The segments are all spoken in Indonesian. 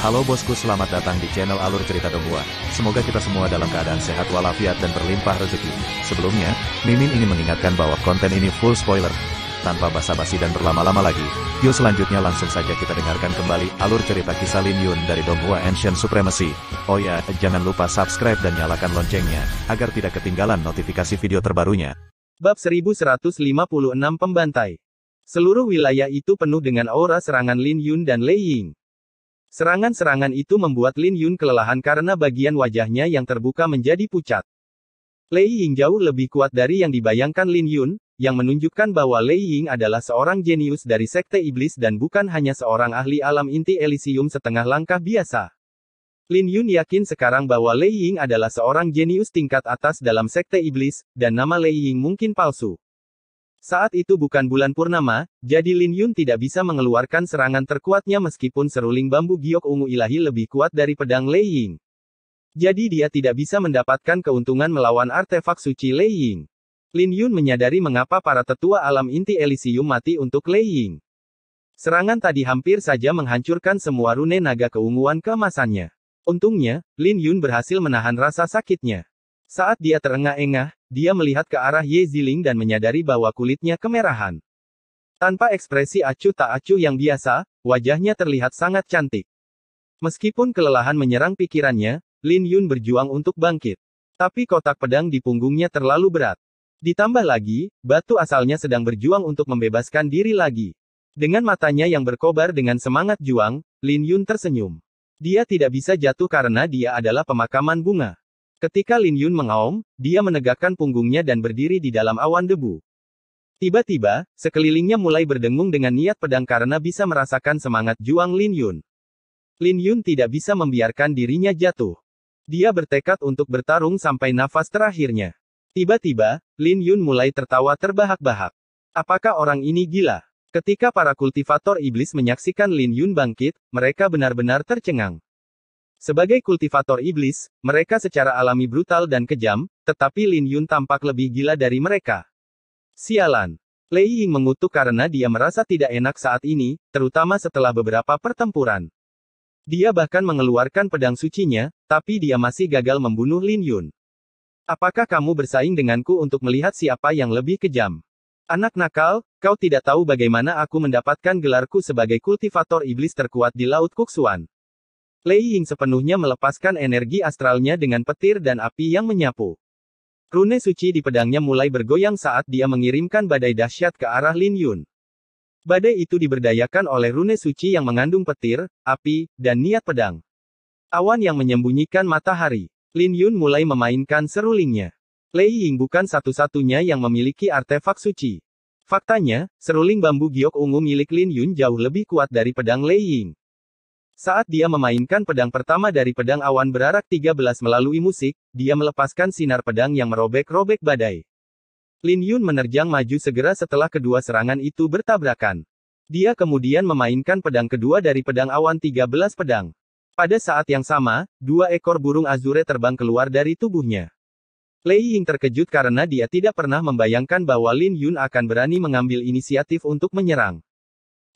Halo bosku, selamat datang di channel Alur Cerita Donghua. Semoga kita semua dalam keadaan sehat walafiat dan berlimpah rezeki. Sebelumnya, Mimin ingin mengingatkan bahwa konten ini full spoiler. Tanpa basa-basi dan berlama-lama lagi, yuk selanjutnya langsung saja kita dengarkan kembali alur cerita kisah Lin Yun dari Donghua Ancient Supremacy. Oh ya, jangan lupa subscribe dan nyalakan loncengnya, agar tidak ketinggalan notifikasi video terbarunya. Bab 1156 Pembantai. Seluruh wilayah itu penuh dengan aura serangan Lin Yun dan Lei Ying. Serangan-serangan itu membuat Lin Yun kelelahan karena bagian wajahnya yang terbuka menjadi pucat. Lei Ying jauh lebih kuat dari yang dibayangkan Lin Yun, yang menunjukkan bahwa Lei Ying adalah seorang jenius dari Sekte Iblis dan bukan hanya seorang ahli alam inti Elysium setengah langkah biasa. Lin Yun yakin sekarang bahwa Lei Ying adalah seorang jenius tingkat atas dalam Sekte Iblis, dan nama Lei Ying mungkin palsu. Saat itu bukan bulan purnama, jadi Lin Yun tidak bisa mengeluarkan serangan terkuatnya meskipun seruling bambu giok ungu ilahi lebih kuat dari pedang Lei Ying. Jadi dia tidak bisa mendapatkan keuntungan melawan artefak suci Lei Ying. Lin Yun menyadari mengapa para tetua alam inti Elysium mati untuk Lei Ying. Serangan tadi hampir saja menghancurkan semua rune naga keunguan keemasannya. Untungnya, Lin Yun berhasil menahan rasa sakitnya. Saat dia terengah-engah, dia melihat ke arah Ye Ziling dan menyadari bahwa kulitnya kemerahan. Tanpa ekspresi acuh tak acuh yang biasa, wajahnya terlihat sangat cantik. Meskipun kelelahan menyerang pikirannya, Lin Yun berjuang untuk bangkit. Tapi kotak pedang di punggungnya terlalu berat. Ditambah lagi, batu asalnya sedang berjuang untuk membebaskan diri lagi. Dengan matanya yang berkobar dengan semangat juang, Lin Yun tersenyum. Dia tidak bisa jatuh karena dia adalah pemakaman bunga. Ketika Lin Yun mengaum, dia menegakkan punggungnya dan berdiri di dalam awan debu. Tiba-tiba, sekelilingnya mulai berdengung dengan niat pedang karena bisa merasakan semangat juang Lin Yun. Lin Yun tidak bisa membiarkan dirinya jatuh. Dia bertekad untuk bertarung sampai nafas terakhirnya. Tiba-tiba, Lin Yun mulai tertawa terbahak-bahak. Apakah orang ini gila? Ketika para kultivator iblis menyaksikan Lin Yun bangkit, mereka benar-benar tercengang. Sebagai kultivator iblis, mereka secara alami brutal dan kejam, tetapi Lin Yun tampak lebih gila dari mereka. Sialan. Lei Ying mengutuk karena dia merasa tidak enak saat ini, terutama setelah beberapa pertempuran. Dia bahkan mengeluarkan pedang sucinya, tapi dia masih gagal membunuh Lin Yun. Apakah kamu bersaing denganku untuk melihat siapa yang lebih kejam? Anak nakal, kau tidak tahu bagaimana aku mendapatkan gelarku sebagai kultivator iblis terkuat di Laut Kuksuan. Lei Ying sepenuhnya melepaskan energi astralnya dengan petir dan api yang menyapu. Rune suci di pedangnya mulai bergoyang saat dia mengirimkan badai dahsyat ke arah Lin Yun. Badai itu diberdayakan oleh rune suci yang mengandung petir, api, dan niat pedang. Awan yang menyembunyikan matahari. Lin Yun mulai memainkan serulingnya. Lei Ying bukan satu-satunya yang memiliki artefak suci. Faktanya, seruling bambu giok ungu milik Lin Yun jauh lebih kuat dari pedang Lei Ying. Saat dia memainkan pedang pertama dari pedang awan berarak 13 melalui musik, dia melepaskan sinar pedang yang merobek-robek badai. Lin Yun menerjang maju segera setelah kedua serangan itu bertabrakan. Dia kemudian memainkan pedang kedua dari pedang awan 13 pedang. Pada saat yang sama, dua ekor burung azure terbang keluar dari tubuhnya. Lei Ying terkejut karena dia tidak pernah membayangkan bahwa Lin Yun akan berani mengambil inisiatif untuk menyerang.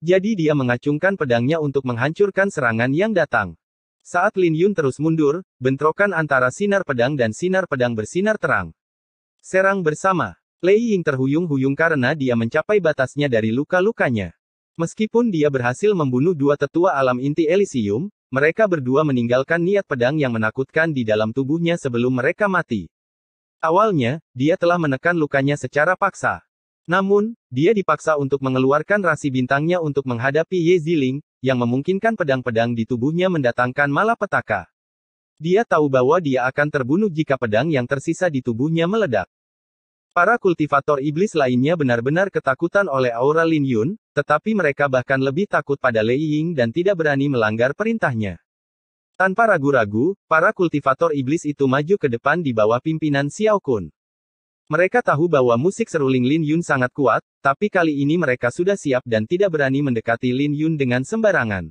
Jadi dia mengacungkan pedangnya untuk menghancurkan serangan yang datang. Saat Lin Yun terus mundur, bentrokan antara sinar pedang dan sinar pedang bersinar terang. Serang bersama. Lei Ying terhuyung-huyung karena dia mencapai batasnya dari luka-lukanya. Meskipun dia berhasil membunuh dua tetua alam inti Elysium, mereka berdua meninggalkan niat pedang yang menakutkan di dalam tubuhnya sebelum mereka mati. Awalnya, dia telah menekan lukanya secara paksa. Namun, dia dipaksa untuk mengeluarkan rasi bintangnya untuk menghadapi Ye Ziling, yang memungkinkan pedang-pedang di tubuhnya mendatangkan malapetaka. Dia tahu bahwa dia akan terbunuh jika pedang yang tersisa di tubuhnya meledak. Para kultivator iblis lainnya benar-benar ketakutan oleh aura Lin Yun, tetapi mereka bahkan lebih takut pada Lei Ying dan tidak berani melanggar perintahnya. Tanpa ragu-ragu, para kultivator iblis itu maju ke depan di bawah pimpinan Xiao Kun. Mereka tahu bahwa musik seruling Lin Yun sangat kuat, tapi kali ini mereka sudah siap dan tidak berani mendekati Lin Yun dengan sembarangan.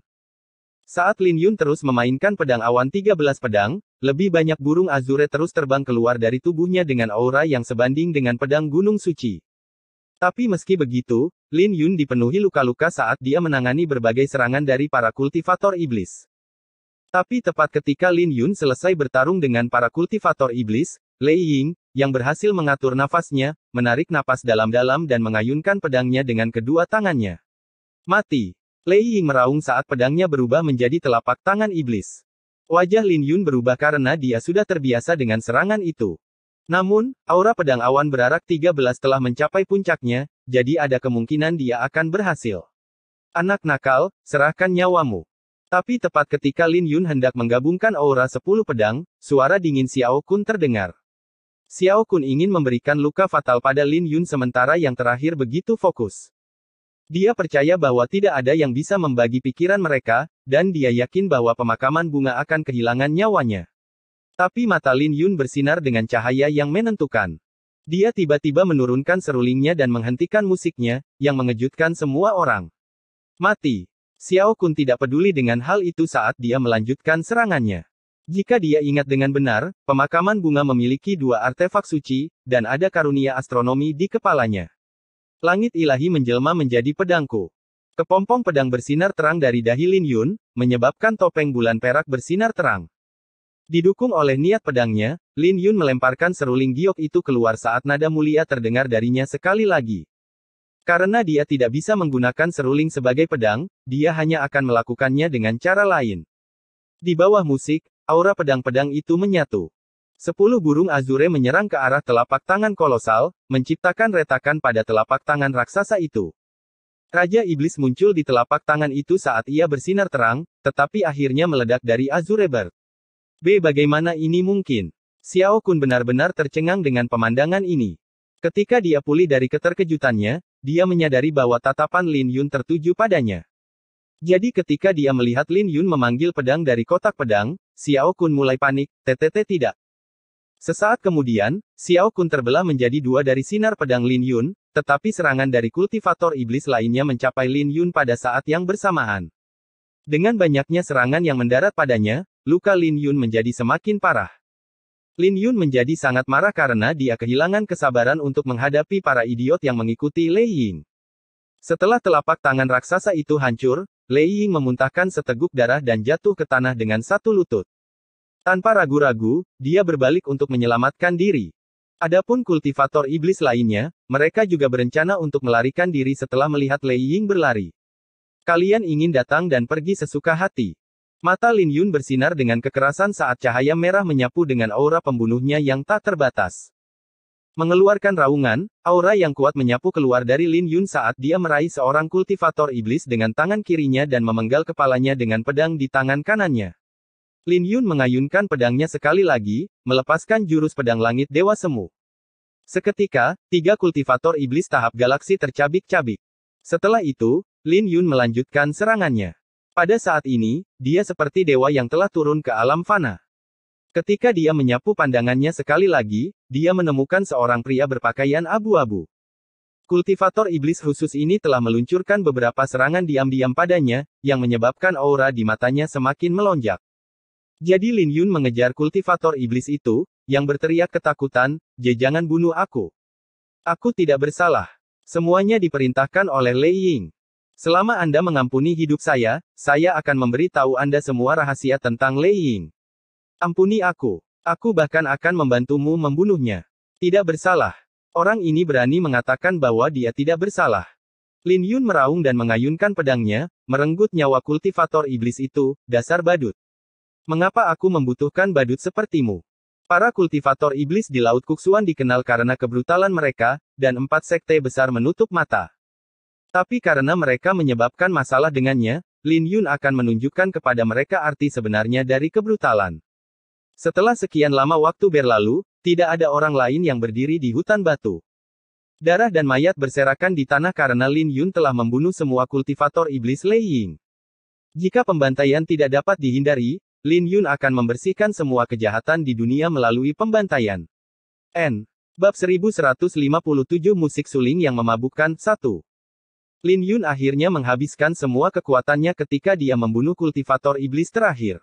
Saat Lin Yun terus memainkan pedang awan 13 pedang, lebih banyak burung azure terus terbang keluar dari tubuhnya dengan aura yang sebanding dengan pedang gunung suci. Tapi meski begitu, Lin Yun dipenuhi luka-luka saat dia menangani berbagai serangan dari para kultivator iblis. Tapi tepat ketika Lin Yun selesai bertarung dengan para kultivator iblis, Lei Ying, yang berhasil mengatur nafasnya, menarik napas dalam-dalam dan mengayunkan pedangnya dengan kedua tangannya. Mati. Lei Ying meraung saat pedangnya berubah menjadi telapak tangan iblis. Wajah Lin Yun berubah karena dia sudah terbiasa dengan serangan itu. Namun, aura pedang awan berarak 13 telah mencapai puncaknya, jadi ada kemungkinan dia akan berhasil. Anak nakal, serahkan nyawamu. Tapi tepat ketika Lin Yun hendak menggabungkan aura 10 pedang, suara dingin Xiao Kun terdengar. Xiao Kun ingin memberikan luka fatal pada Lin Yun sementara yang terakhir begitu fokus. Dia percaya bahwa tidak ada yang bisa membagi pikiran mereka, dan dia yakin bahwa pemakaman bunga akan kehilangan nyawanya. Tapi mata Lin Yun bersinar dengan cahaya yang menentukan. Dia tiba-tiba menurunkan serulingnya dan menghentikan musiknya, yang mengejutkan semua orang. Mati. Xiao Kun tidak peduli dengan hal itu saat dia melanjutkan serangannya. Jika dia ingat dengan benar, pemakaman bunga memiliki 2 artefak suci, dan ada karunia astronomi di kepalanya. Langit ilahi menjelma menjadi pedangku. Kepompong pedang bersinar terang dari dahi Lin Yun, menyebabkan topeng bulan perak bersinar terang. Didukung oleh niat pedangnya, Lin Yun melemparkan seruling giok itu keluar saat nada mulia terdengar darinya sekali lagi. Karena dia tidak bisa menggunakan seruling sebagai pedang, dia hanya akan melakukannya dengan cara lain. Di bawah musik, aura pedang-pedang itu menyatu. 10 burung azure menyerang ke arah telapak tangan kolosal, menciptakan retakan pada telapak tangan raksasa itu. Raja Iblis muncul di telapak tangan itu saat ia bersinar terang, tetapi akhirnya meledak dari Azure Bird. Bagaimana ini mungkin? Xiao Kun benar-benar tercengang dengan pemandangan ini. Ketika dia pulih dari keterkejutannya, dia menyadari bahwa tatapan Lin Yun tertuju padanya. Jadi ketika dia melihat Lin Yun memanggil pedang dari kotak pedang, Xiao Kun mulai panik, tidak. Sesaat kemudian, Xiao Kun terbelah menjadi 2 dari sinar pedang Lin Yun, tetapi serangan dari kultivator iblis lainnya mencapai Lin Yun pada saat yang bersamaan. Dengan banyaknya serangan yang mendarat padanya, luka Lin Yun menjadi semakin parah. Lin Yun menjadi sangat marah karena dia kehilangan kesabaran untuk menghadapi para idiot yang mengikuti Lei Ying. Setelah telapak tangan raksasa itu hancur, Lei Ying memuntahkan seteguk darah dan jatuh ke tanah dengan satu lutut. Tanpa ragu-ragu, dia berbalik untuk menyelamatkan diri. Adapun kultivator iblis lainnya, mereka juga berencana untuk melarikan diri setelah melihat Lei Ying berlari. Kalian ingin datang dan pergi sesuka hati. Mata Lin Yun bersinar dengan kekerasan saat cahaya merah menyapu dengan aura pembunuhnya yang tak terbatas. Mengeluarkan raungan, aura yang kuat menyapu keluar dari Lin Yun saat dia meraih seorang kultivator iblis dengan tangan kirinya dan memenggal kepalanya dengan pedang di tangan kanannya. Lin Yun mengayunkan pedangnya sekali lagi, melepaskan jurus pedang langit Dewa Semu. Seketika, 3 kultivator iblis tahap galaksi tercabik-cabik. Setelah itu, Lin Yun melanjutkan serangannya. Pada saat ini, dia seperti dewa yang telah turun ke alam fana. Ketika dia menyapu pandangannya sekali lagi, dia menemukan seorang pria berpakaian abu-abu. Kultivator iblis khusus ini telah meluncurkan beberapa serangan diam-diam padanya, yang menyebabkan aura di matanya semakin melonjak. Jadi Lin Yun mengejar kultivator iblis itu, yang berteriak ketakutan, "Jangan bunuh aku. Aku tidak bersalah. Semuanya diperintahkan oleh Lei Ying. Selama Anda mengampuni hidup saya akan memberi tahu Anda semua rahasia tentang Lei Ying. Ampuni aku. Aku bahkan akan membantumu membunuhnya. Tidak bersalah." Orang ini berani mengatakan bahwa dia tidak bersalah. Lin Yun meraung dan mengayunkan pedangnya, merenggut nyawa kultivator iblis itu, "Dasar badut. Mengapa aku membutuhkan badut sepertimu?" Para kultivator iblis di Laut Kuksuan dikenal karena kebrutalan mereka, dan 4 sekte besar menutup mata. Tapi karena mereka menyebabkan masalah dengannya, Lin Yun akan menunjukkan kepada mereka arti sebenarnya dari kebrutalan. Setelah sekian lama waktu berlalu, tidak ada orang lain yang berdiri di hutan batu. Darah dan mayat berserakan di tanah karena Lin Yun telah membunuh semua kultivator iblis Lei Ying. Jika pembantaian tidak dapat dihindari, Lin Yun akan membersihkan semua kejahatan di dunia melalui pembantaian. Bab 1157 Musik Suling yang Memabukkan 1. Lin Yun akhirnya menghabiskan semua kekuatannya ketika dia membunuh kultivator iblis terakhir.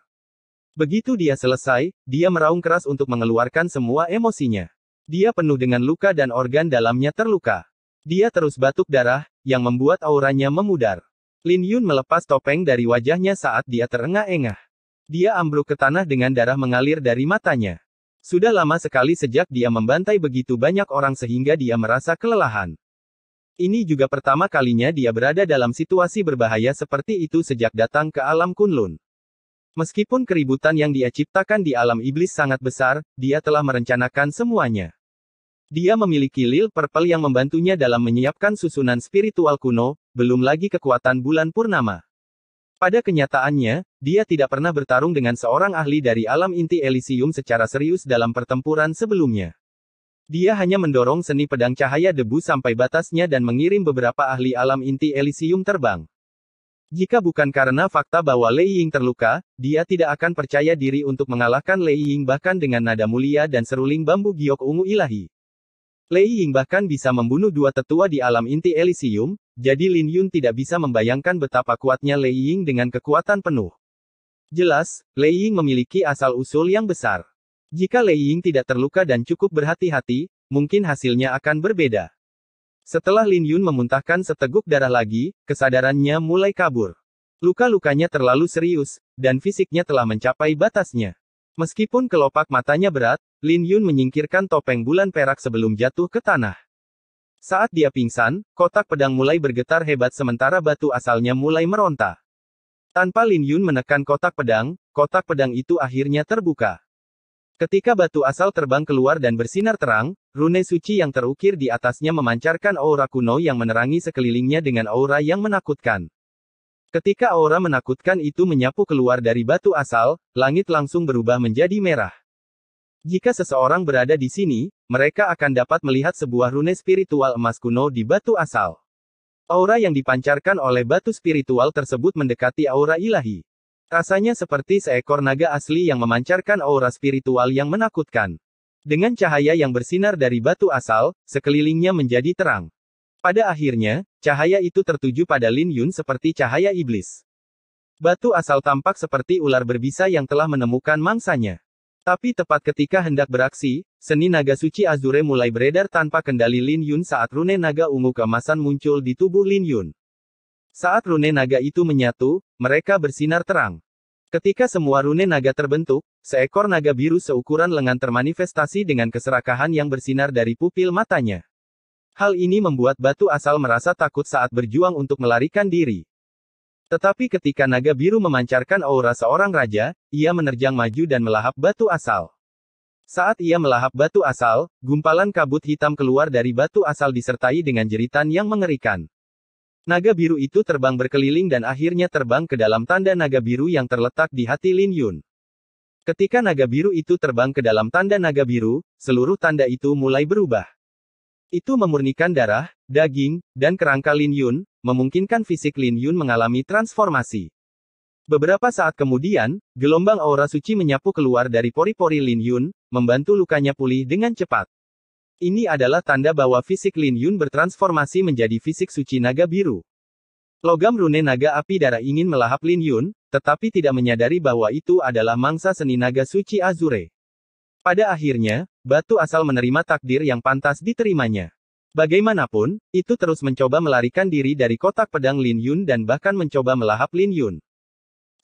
Begitu dia selesai, dia meraung keras untuk mengeluarkan semua emosinya. Dia penuh dengan luka dan organ dalamnya terluka. Dia terus batuk darah, yang membuat auranya memudar. Lin Yun melepas topeng dari wajahnya saat dia terengah-engah. Dia ambruk ke tanah dengan darah mengalir dari matanya. Sudah lama sekali sejak dia membantai begitu banyak orang sehingga dia merasa kelelahan. Ini juga pertama kalinya dia berada dalam situasi berbahaya seperti itu sejak datang ke alam Kunlun. Meskipun keributan yang dia ciptakan di alam iblis sangat besar, dia telah merencanakan semuanya. Dia memiliki lil purple yang membantunya dalam menyiapkan susunan spiritual kuno, belum lagi kekuatan bulan purnama. Pada kenyataannya, dia tidak pernah bertarung dengan seorang ahli dari alam inti Elysium secara serius dalam pertempuran sebelumnya. Dia hanya mendorong seni pedang cahaya debu sampai batasnya dan mengirim beberapa ahli alam inti Elysium terbang. Jika bukan karena fakta bahwa Lei Ying terluka, dia tidak akan percaya diri untuk mengalahkan Lei Ying bahkan dengan nada mulia dan seruling bambu giok ungu ilahi. Lei Ying bahkan bisa membunuh dua tetua di alam inti Elysium, jadi Lin Yun tidak bisa membayangkan betapa kuatnya Lei Ying dengan kekuatan penuh. Jelas, Lei Ying memiliki asal-usul yang besar. Jika Lei Ying tidak terluka dan cukup berhati-hati, mungkin hasilnya akan berbeda. Setelah Lin Yun memuntahkan seteguk darah lagi, kesadarannya mulai kabur. Luka-lukanya terlalu serius, dan fisiknya telah mencapai batasnya. Meskipun kelopak matanya berat, Lin Yun menyingkirkan topeng bulan perak sebelum jatuh ke tanah. Saat dia pingsan, kotak pedang mulai bergetar hebat sementara batu asalnya mulai meronta. Tanpa Lin Yun menekan kotak pedang itu akhirnya terbuka. Ketika batu asal terbang keluar dan bersinar terang, rune suci yang terukir di atasnya memancarkan aura kuno yang menerangi sekelilingnya dengan aura yang menakutkan. Ketika aura menakutkan itu menyapu keluar dari batu asal, langit langsung berubah menjadi merah. Jika seseorang berada di sini, mereka akan dapat melihat sebuah rune spiritual emas kuno di batu asal. Aura yang dipancarkan oleh batu spiritual tersebut mendekati aura ilahi. Rasanya seperti seekor naga asli yang memancarkan aura spiritual yang menakutkan. Dengan cahaya yang bersinar dari batu asal, sekelilingnya menjadi terang. Pada akhirnya, cahaya itu tertuju pada Lin Yun seperti cahaya iblis. Batu asal tampak seperti ular berbisa yang telah menemukan mangsanya. Tapi tepat ketika hendak beraksi, seni naga suci Azure mulai beredar tanpa kendali Lin Yun saat rune naga ungu keemasan muncul di tubuh Lin Yun. Saat rune naga itu menyatu, mereka bersinar terang. Ketika semua rune naga terbentuk, seekor naga biru seukuran lengan termanifestasi dengan keserakahan yang bersinar dari pupil matanya. Hal ini membuat batu asal merasa takut saat berjuang untuk melarikan diri. Tetapi ketika naga biru memancarkan aura seorang raja, ia menerjang maju dan melahap batu asal. Saat ia melahap batu asal, gumpalan kabut hitam keluar dari batu asal disertai dengan jeritan yang mengerikan. Naga biru itu terbang berkeliling dan akhirnya terbang ke dalam tanda naga biru yang terletak di hati Lin Yun. Ketika naga biru itu terbang ke dalam tanda naga biru, seluruh tanda itu mulai berubah. Itu memurnikan darah, daging, dan kerangka Lin Yun, memungkinkan fisik Lin Yun mengalami transformasi. Beberapa saat kemudian, gelombang aura suci menyapu keluar dari pori-pori Lin Yun, membantu lukanya pulih dengan cepat. Ini adalah tanda bahwa fisik Lin Yun bertransformasi menjadi fisik suci naga biru. Logam rune naga api darah ingin melahap Lin Yun, tetapi tidak menyadari bahwa itu adalah mangsa seni naga suci Azure. Pada akhirnya, batu asal menerima takdir yang pantas diterimanya. Bagaimanapun, itu terus mencoba melarikan diri dari kotak pedang Lin Yun dan bahkan mencoba melahap Lin Yun.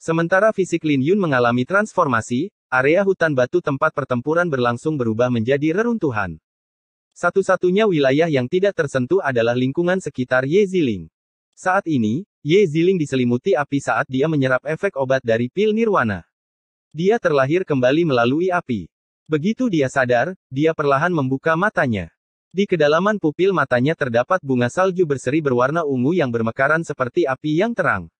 Sementara fisik Lin Yun mengalami transformasi, area hutan batu tempat pertempuran berlangsung berubah menjadi reruntuhan. Satu-satunya wilayah yang tidak tersentuh adalah lingkungan sekitar Ye Ziling. Saat ini, Ye Ziling diselimuti api saat dia menyerap efek obat dari pil nirwana. Dia terlahir kembali melalui api. Begitu dia sadar, dia perlahan membuka matanya. Di kedalaman pupil matanya terdapat bunga salju berseri berwarna ungu yang bermekaran seperti api yang terang.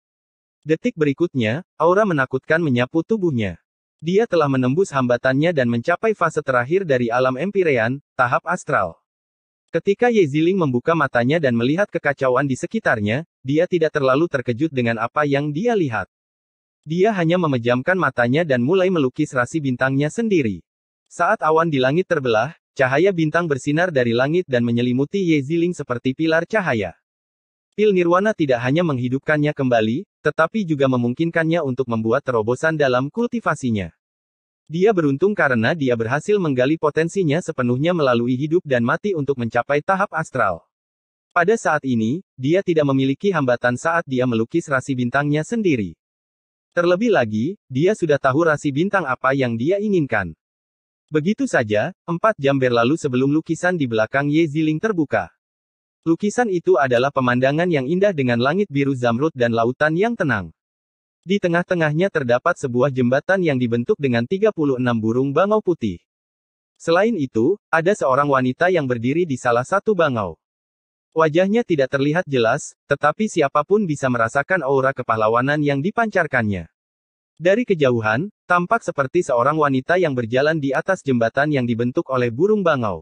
Detik berikutnya, aura menakutkan menyapu tubuhnya. Dia telah menembus hambatannya dan mencapai fase terakhir dari alam Empyrean, tahap astral. Ketika Ye Ziling membuka matanya dan melihat kekacauan di sekitarnya, dia tidak terlalu terkejut dengan apa yang dia lihat. Dia hanya memejamkan matanya dan mulai melukis rasi bintangnya sendiri. Saat awan di langit terbelah, cahaya bintang bersinar dari langit dan menyelimuti Ye Ziling seperti pilar cahaya. Pil nirwana tidak hanya menghidupkannya kembali, tetapi juga memungkinkannya untuk membuat terobosan dalam kultivasinya. Dia beruntung karena dia berhasil menggali potensinya sepenuhnya melalui hidup dan mati untuk mencapai tahap astral. Pada saat ini, dia tidak memiliki hambatan saat dia melukis rasi bintangnya sendiri. Terlebih lagi, dia sudah tahu rasi bintang apa yang dia inginkan. Begitu saja, 4 jam berlalu sebelum lukisan di belakang Ye Ziling terbuka. Lukisan itu adalah pemandangan yang indah dengan langit biru zamrud dan lautan yang tenang. Di tengah-tengahnya terdapat sebuah jembatan yang dibentuk dengan 36 burung bangau putih. Selain itu, ada seorang wanita yang berdiri di salah satu bangau. Wajahnya tidak terlihat jelas, tetapi siapapun bisa merasakan aura kepahlawanan yang dipancarkannya. Dari kejauhan, tampak seperti seorang wanita yang berjalan di atas jembatan yang dibentuk oleh burung bangau.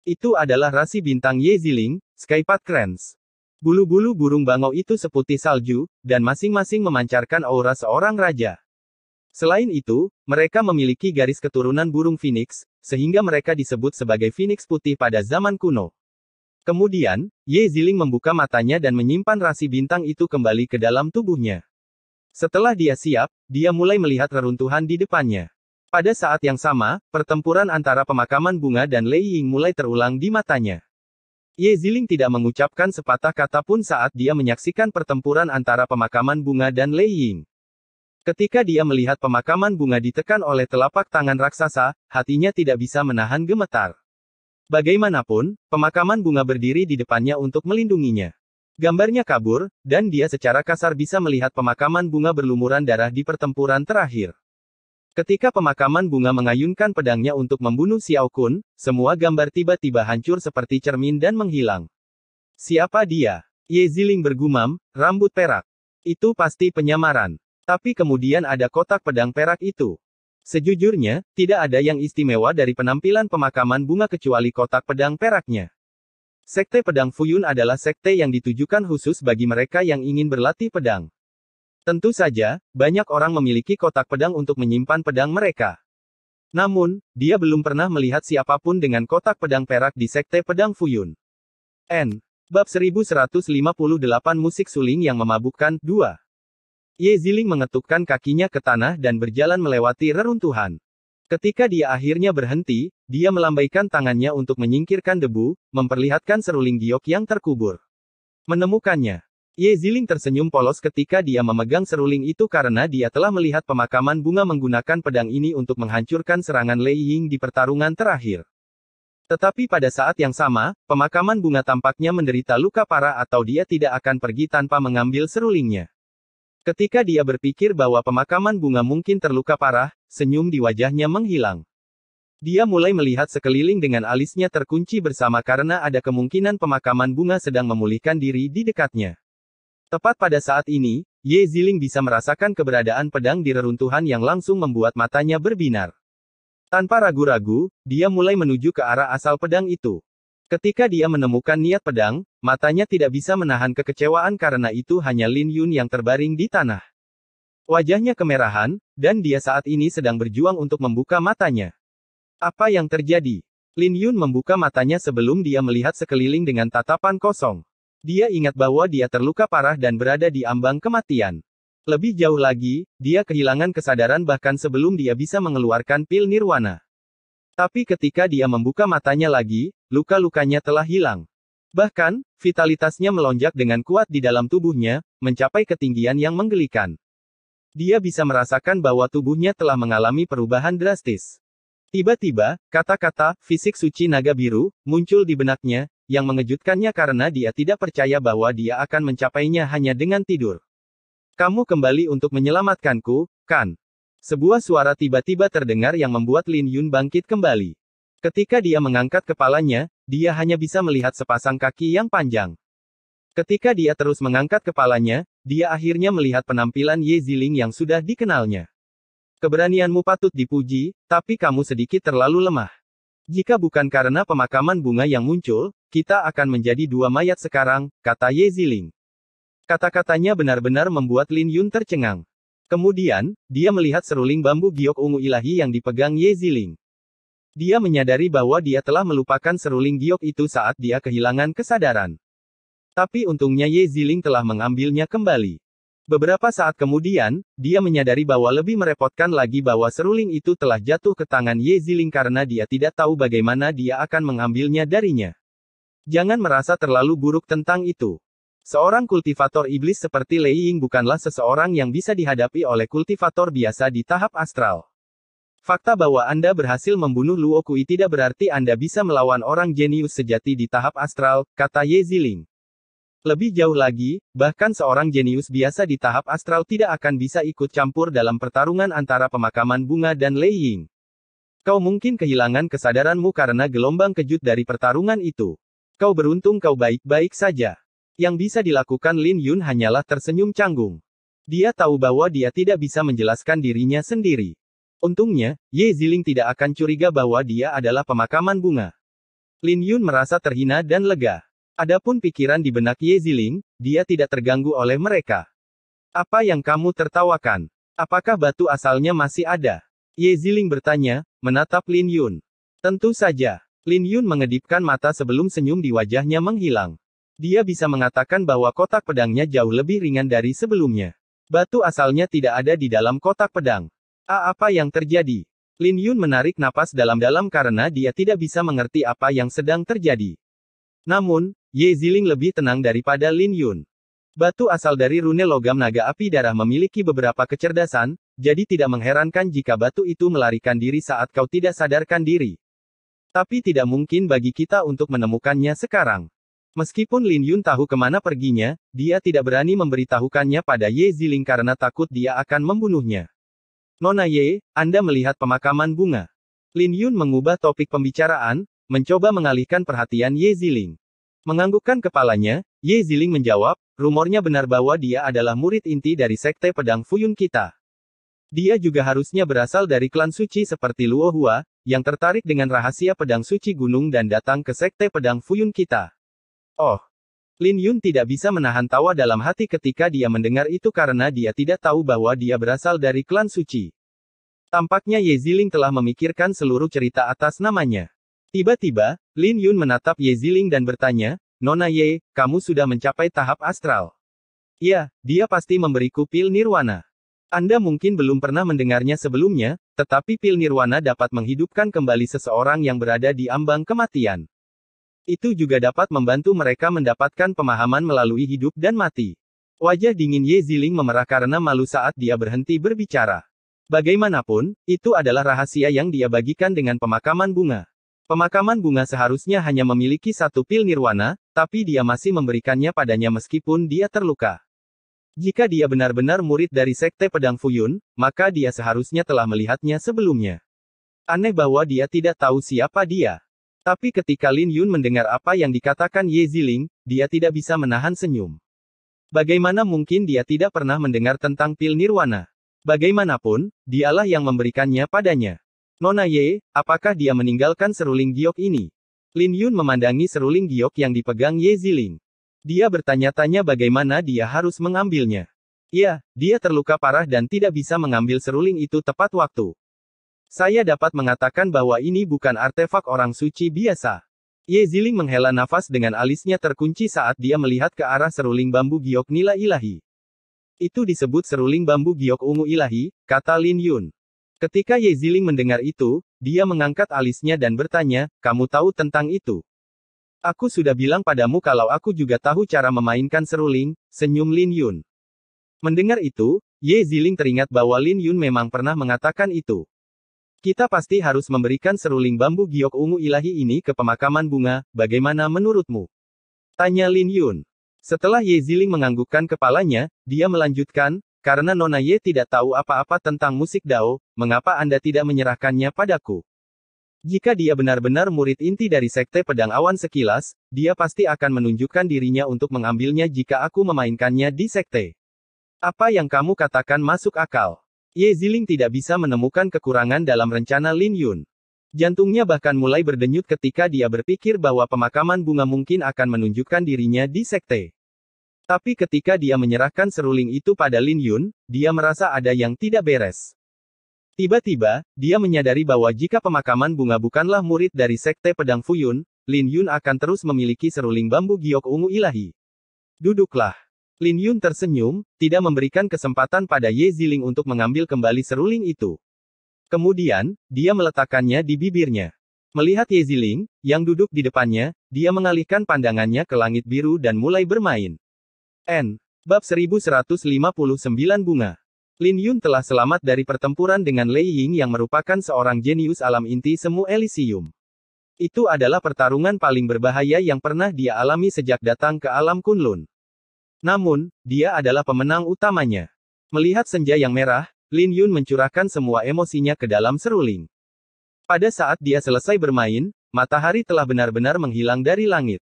Itu adalah rasi bintang Ye Ziling, Skypath Crans. Bulu-bulu burung bangau itu seputih salju, dan masing-masing memancarkan aura seorang raja. Selain itu, mereka memiliki garis keturunan burung phoenix, sehingga mereka disebut sebagai phoenix putih pada zaman kuno. Kemudian, Ye Ziling membuka matanya dan menyimpan rasi bintang itu kembali ke dalam tubuhnya. Setelah dia siap, dia mulai melihat reruntuhan di depannya. Pada saat yang sama, pertempuran antara pemakaman bunga dan Lei Ying mulai terulang di matanya. Ye Ziling tidak mengucapkan sepatah kata pun saat dia menyaksikan pertempuran antara pemakaman bunga dan Lei Ying. Ketika dia melihat pemakaman bunga ditekan oleh telapak tangan raksasa, hatinya tidak bisa menahan gemetar. Bagaimanapun, pemakaman bunga berdiri di depannya untuk melindunginya. Gambarnya kabur, dan dia secara kasar bisa melihat pemakaman bunga berlumuran darah di pertempuran terakhir. Ketika pemakaman bunga mengayunkan pedangnya untuk membunuh Xiao Kun, semua gambar tiba-tiba hancur seperti cermin dan menghilang. Siapa dia? Ye Ziling bergumam, rambut perak. Itu pasti penyamaran. Tapi kemudian ada kotak pedang perak itu. Sejujurnya, tidak ada yang istimewa dari penampilan pemakaman bunga kecuali kotak pedang peraknya. Sekte pedang Fuyun adalah sekte yang ditujukan khusus bagi mereka yang ingin berlatih pedang. Tentu saja, banyak orang memiliki kotak pedang untuk menyimpan pedang mereka. Namun, dia belum pernah melihat siapapun dengan kotak pedang perak di sekte pedang Fuyun. Bab 1158 Musik Suling yang Memabukkan, 2. Ye Ziling mengetukkan kakinya ke tanah dan berjalan melewati reruntuhan. Ketika dia akhirnya berhenti, dia melambaikan tangannya untuk menyingkirkan debu, memperlihatkan seruling giok yang terkubur. Menemukannya. Ye Ziling tersenyum polos ketika dia memegang seruling itu karena dia telah melihat pemakaman bunga menggunakan pedang ini untuk menghancurkan serangan Lei Ying di pertarungan terakhir. Tetapi pada saat yang sama, pemakaman bunga tampaknya menderita luka parah atau dia tidak akan pergi tanpa mengambil serulingnya. Ketika dia berpikir bahwa pemakaman bunga mungkin terluka parah, senyum di wajahnya menghilang. Dia mulai melihat sekeliling dengan alisnya terkunci bersama karena ada kemungkinan pemakaman bunga sedang memulihkan diri di dekatnya. Tepat pada saat ini, Ye Ziling bisa merasakan keberadaan pedang di reruntuhan yang langsung membuat matanya berbinar. Tanpa ragu-ragu, dia mulai menuju ke arah asal pedang itu. Ketika dia menemukan niat pedang, matanya tidak bisa menahan kekecewaan karena itu hanya Lin Yun yang terbaring di tanah. Wajahnya kemerahan, dan dia saat ini sedang berjuang untuk membuka matanya. Apa yang terjadi? Lin Yun membuka matanya sebelum dia melihat sekeliling dengan tatapan kosong. Dia ingat bahwa dia terluka parah dan berada di ambang kematian. Lebih jauh lagi, dia kehilangan kesadaran bahkan sebelum dia bisa mengeluarkan pil nirwana. Tapi ketika dia membuka matanya lagi, luka-lukanya telah hilang. Bahkan, vitalitasnya melonjak dengan kuat di dalam tubuhnya, mencapai ketinggian yang menggelikan. Dia bisa merasakan bahwa tubuhnya telah mengalami perubahan drastis. Tiba-tiba, kata-kata "fisik suci naga biru" muncul di benaknya, yang mengejutkannya karena dia tidak percaya bahwa dia akan mencapainya hanya dengan tidur. "Kamu kembali untuk menyelamatkanku, kan?" Sebuah suara tiba-tiba terdengar yang membuat Lin Yun bangkit kembali. Ketika dia mengangkat kepalanya, dia hanya bisa melihat sepasang kaki yang panjang. Ketika dia terus mengangkat kepalanya, dia akhirnya melihat penampilan Ye Ziling yang sudah dikenalnya. "Keberanianmu patut dipuji, tapi kamu sedikit terlalu lemah. Jika bukan karena pemakaman bunga yang muncul, kita akan menjadi 2 mayat sekarang," kata Ye Ziling. Kata-katanya benar-benar membuat Lin Yun tercengang. Kemudian, dia melihat seruling bambu giok ungu ilahi yang dipegang Ye Ziling. Dia menyadari bahwa dia telah melupakan seruling giok itu saat dia kehilangan kesadaran. Tapi untungnya Ye Ziling telah mengambilnya kembali. Beberapa saat kemudian, dia menyadari bahwa lebih merepotkan lagi bahwa seruling itu telah jatuh ke tangan Ye Ziling karena dia tidak tahu bagaimana dia akan mengambilnya darinya. Jangan merasa terlalu buruk tentang itu. Seorang kultivator iblis seperti Lei Ying bukanlah seseorang yang bisa dihadapi oleh kultivator biasa di tahap astral. Fakta bahwa Anda berhasil membunuh Luo Kui tidak berarti Anda bisa melawan orang jenius sejati di tahap astral, kata Ye Ziling. Lebih jauh lagi, bahkan seorang jenius biasa di tahap astral tidak akan bisa ikut campur dalam pertarungan antara pemakaman bunga dan Lei Ying. Kau mungkin kehilangan kesadaranmu karena gelombang kejut dari pertarungan itu. Kau beruntung kau baik-baik saja. Yang bisa dilakukan Lin Yun hanyalah tersenyum canggung. Dia tahu bahwa dia tidak bisa menjelaskan dirinya sendiri. Untungnya, Ye Ziling tidak akan curiga bahwa dia adalah pemakaman bunga. Lin Yun merasa terhina dan lega. Adapun pikiran di benak Ye Ziling, dia tidak terganggu oleh mereka. Apa yang kamu tertawakan? Apakah batu asalnya masih ada? Ye Ziling bertanya, menatap Lin Yun. Tentu saja. Lin Yun mengedipkan mata sebelum senyum di wajahnya menghilang. Dia bisa mengatakan bahwa kotak pedangnya jauh lebih ringan dari sebelumnya. Batu asalnya tidak ada di dalam kotak pedang. Apa yang terjadi? Lin Yun menarik napas dalam-dalam karena dia tidak bisa mengerti apa yang sedang terjadi. Namun, Ye Ziling lebih tenang daripada Lin Yun. Batu asal dari rune logam naga api darah memiliki beberapa kecerdasan, jadi tidak mengherankan jika batu itu melarikan diri saat kau tidak sadarkan diri. Tapi tidak mungkin bagi kita untuk menemukannya sekarang. Meskipun Lin Yun tahu kemana perginya, dia tidak berani memberitahukannya pada Ye Ziling karena takut dia akan membunuhnya. Nona Ye, Anda melihat pemakaman bunga. Lin Yun mengubah topik pembicaraan, mencoba mengalihkan perhatian Ye Ziling. Menganggukkan kepalanya, Ye Ziling menjawab, rumornya benar bahwa dia adalah murid inti dari Sekte Pedang Fuyun kita. Dia juga harusnya berasal dari klan suci seperti Luo Hua, yang tertarik dengan rahasia pedang suci gunung dan datang ke Sekte Pedang Fuyun kita. Oh. Lin Yun tidak bisa menahan tawa dalam hati ketika dia mendengar itu karena dia tidak tahu bahwa dia berasal dari klan suci. Tampaknya Ye Ziling telah memikirkan seluruh cerita atas namanya. Tiba-tiba, Lin Yun menatap Ye Ziling dan bertanya, Nona Ye, kamu sudah mencapai tahap astral. Ya, dia pasti memberiku pil nirwana. Anda mungkin belum pernah mendengarnya sebelumnya, tetapi pil nirwana dapat menghidupkan kembali seseorang yang berada di ambang kematian. Itu juga dapat membantu mereka mendapatkan pemahaman melalui hidup dan mati. Wajah dingin Ye Ziling memerah karena malu saat dia berhenti berbicara. Bagaimanapun, itu adalah rahasia yang dia bagikan dengan pemakaman bunga. Pemakaman bunga seharusnya hanya memiliki satu pil nirwana, tapi dia masih memberikannya padanya meskipun dia terluka. Jika dia benar-benar murid dari Sekte Pedang Fuyun, maka dia seharusnya telah melihatnya sebelumnya. Aneh bahwa dia tidak tahu siapa dia. Tapi ketika Lin Yun mendengar apa yang dikatakan Ye Ziling, dia tidak bisa menahan senyum. Bagaimana mungkin dia tidak pernah mendengar tentang pil nirwana? Bagaimanapun, dialah yang memberikannya padanya. Nona Ye, apakah dia meninggalkan seruling giok ini? Lin Yun memandangi seruling giok yang dipegang Ye Ziling. Dia bertanya-tanya bagaimana dia harus mengambilnya. Ya, dia terluka parah dan tidak bisa mengambil seruling itu tepat waktu. Saya dapat mengatakan bahwa ini bukan artefak orang suci biasa. Ye Ziling menghela nafas dengan alisnya terkunci saat dia melihat ke arah seruling bambu giok nila ilahi. Itu disebut seruling bambu giok ungu ilahi, kata Lin Yun. Ketika Ye Ziling mendengar itu, dia mengangkat alisnya dan bertanya, kamu tahu tentang itu? Aku sudah bilang padamu kalau aku juga tahu cara memainkan seruling, senyum Lin Yun. Mendengar itu, Ye Ziling teringat bahwa Lin Yun memang pernah mengatakan itu. Kita pasti harus memberikan seruling bambu giok ungu ilahi ini ke pemakaman bunga, bagaimana menurutmu? Tanya Lin Yun. Setelah Ye Ziling menganggukkan kepalanya, dia melanjutkan, karena Nona Ye tidak tahu apa-apa tentang musik Dao, mengapa Anda tidak menyerahkannya padaku? Jika dia benar-benar murid inti dari Sekte Pedang Awan sekilas, dia pasti akan menunjukkan dirinya untuk mengambilnya jika aku memainkannya di Sekte. Apa yang kamu katakan masuk akal. Ye Ziling tidak bisa menemukan kekurangan dalam rencana Lin Yun. Jantungnya bahkan mulai berdenyut ketika dia berpikir bahwa pemakaman bunga mungkin akan menunjukkan dirinya di sekte. Tapi ketika dia menyerahkan seruling itu pada Lin Yun, dia merasa ada yang tidak beres. Tiba-tiba, dia menyadari bahwa jika pemakaman bunga bukanlah murid dari Sekte Pedang Fuyun, Lin Yun akan terus memiliki seruling bambu giok ungu ilahi. Duduklah. Lin Yun tersenyum, tidak memberikan kesempatan pada Ye Ziling untuk mengambil kembali seruling itu. Kemudian, dia meletakkannya di bibirnya. Melihat Ye Ziling, yang duduk di depannya, dia mengalihkan pandangannya ke langit biru dan mulai bermain. N. Bab 1159 Bunga. Lin Yun telah selamat dari pertempuran dengan Lei Ying yang merupakan seorang jenius alam inti semu Elysium. Itu adalah pertarungan paling berbahaya yang pernah dia alami sejak datang ke alam Kunlun. Namun, dia adalah pemenang utamanya. Melihat senja yang merah, Lin Yun mencurahkan semua emosinya ke dalam seruling. Pada saat dia selesai bermain, matahari telah benar-benar menghilang dari langit.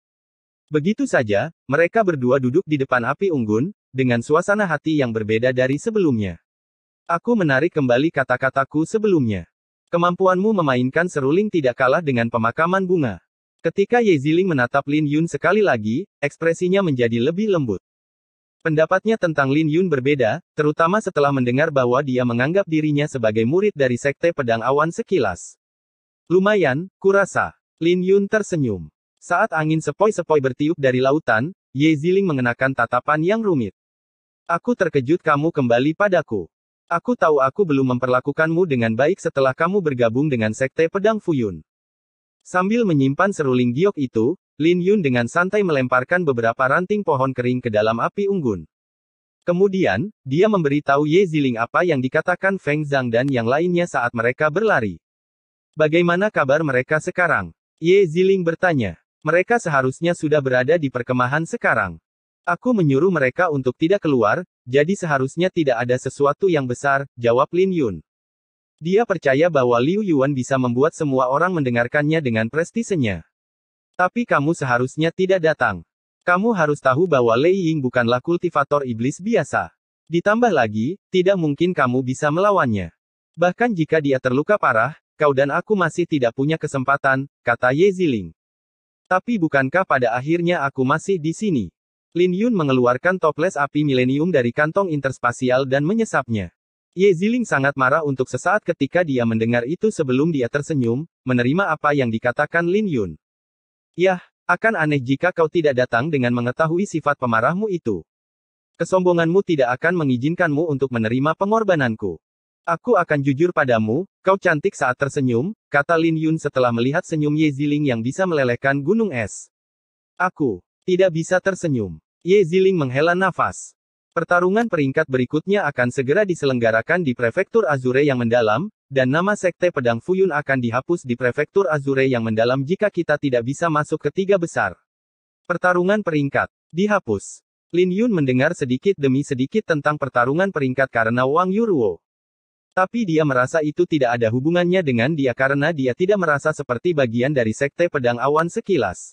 Begitu saja, mereka berdua duduk di depan api unggun, dengan suasana hati yang berbeda dari sebelumnya. Aku menarik kembali kata-kataku sebelumnya. Kemampuanmu memainkan seruling tidak kalah dengan pemakaman bunga. Ketika Ye Ziling menatap Lin Yun sekali lagi, ekspresinya menjadi lebih lembut. Pendapatnya tentang Lin Yun berbeda, terutama setelah mendengar bahwa dia menganggap dirinya sebagai murid dari Sekte Pedang Awan sekilas. Lumayan, kurasa. Lin Yun tersenyum. Saat angin sepoi-sepoi bertiup dari lautan, Ye Ziling mengenakan tatapan yang rumit. Aku terkejut kamu kembali padaku. Aku tahu aku belum memperlakukanmu dengan baik setelah kamu bergabung dengan Sekte Pedang Fuyun. Sambil menyimpan seruling giok itu, Lin Yun dengan santai melemparkan beberapa ranting pohon kering ke dalam api unggun. Kemudian, dia memberitahu Ye Ziling apa yang dikatakan Feng Zhang dan yang lainnya saat mereka berlari. Bagaimana kabar mereka sekarang? Ye Ziling bertanya. Mereka seharusnya sudah berada di perkemahan sekarang. Aku menyuruh mereka untuk tidak keluar, jadi seharusnya tidak ada sesuatu yang besar, jawab Lin Yun. Dia percaya bahwa Liu Yuan bisa membuat semua orang mendengarkannya dengan prestisenya. Tapi kamu seharusnya tidak datang. Kamu harus tahu bahwa Lei Ying bukanlah kultivator iblis biasa. Ditambah lagi, tidak mungkin kamu bisa melawannya. Bahkan jika dia terluka parah, kau dan aku masih tidak punya kesempatan, kata Ye Ziling. Tapi bukankah pada akhirnya aku masih di sini? Lin Yun mengeluarkan toples api milenium dari kantong interspasial dan menyesapnya. Ye Ziling sangat marah untuk sesaat ketika dia mendengar itu sebelum dia tersenyum, menerima apa yang dikatakan Lin Yun. Yah, akan aneh jika kau tidak datang dengan mengetahui sifat pemarahmu itu. Kesombonganmu tidak akan mengizinkanmu untuk menerima pengorbananku. Aku akan jujur padamu, kau cantik saat tersenyum, kata Lin Yun setelah melihat senyum Ye Ziling yang bisa melelehkan gunung es. Aku tidak bisa tersenyum. Ye Ziling menghela nafas. Pertarungan peringkat berikutnya akan segera diselenggarakan di Prefektur Azure yang mendalam, dan nama Sekte Pedang Fuyun akan dihapus di Prefektur Azure yang mendalam jika kita tidak bisa masuk ke 3 besar. Pertarungan peringkat dihapus. Lin Yun mendengar sedikit demi sedikit tentang pertarungan peringkat karena Wang Yuruo. Tapi dia merasa itu tidak ada hubungannya dengan dia karena dia tidak merasa seperti bagian dari Sekte Pedang Awan sekilas.